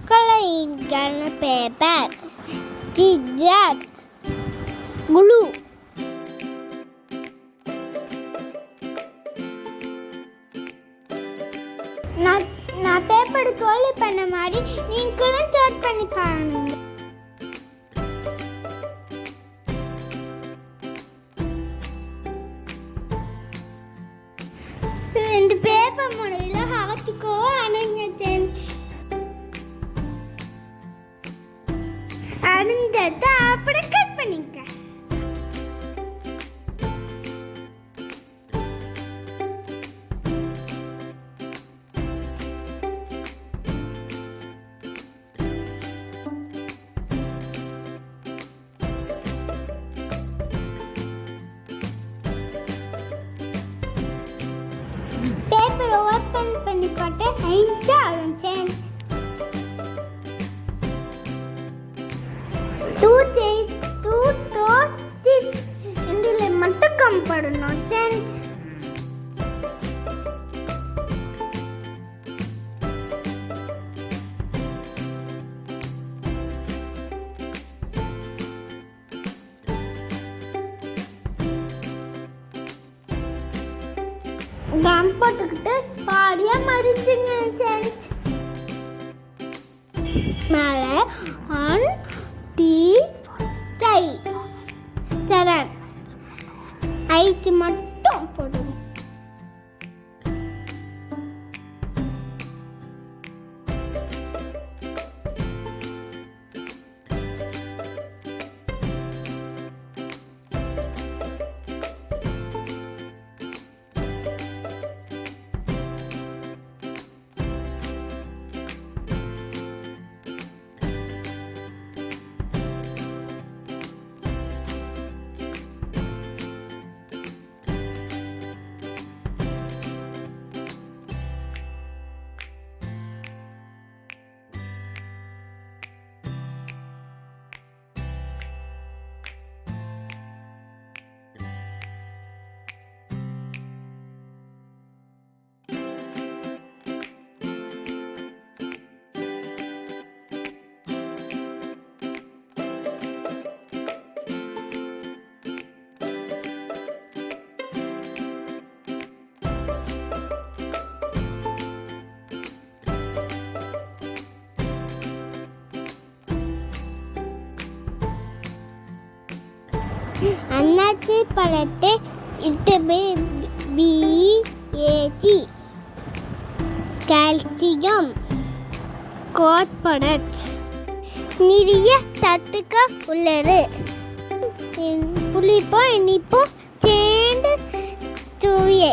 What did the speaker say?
coloring paper, scissors, glue. நான் paper தோல்வி பண்ண மாதிரி நீங்களும் சாட் பண்ணி பாருங்க. ரெண்டு பேப்பர் முறையில ஹார்ட்டுக்கோ அணைஞ்சு அணிஞ்சதை அப்படி கட் பண்ணிக்க. பேப்பர் ஓபன் பண்ணி போட்டு ஐஞ்சா சேஞ்ச் டூ இதுல மட்டும் கம்படணும் சேஞ்ச். கம் போட்டுக்கிட்டு பாடியா மடிச்சுங்க சேஞ்ச். மேலே ஆன் டி டை சரண் ஐத்து மட்டும் போடுங்க. அன்னாச்சி பழத்தை BAT கால்சியம் கோட்படச் நிறைய சத்துக்க உள்ளது. புளிப்போ இனிப்போ சேர்ந்து சுவையை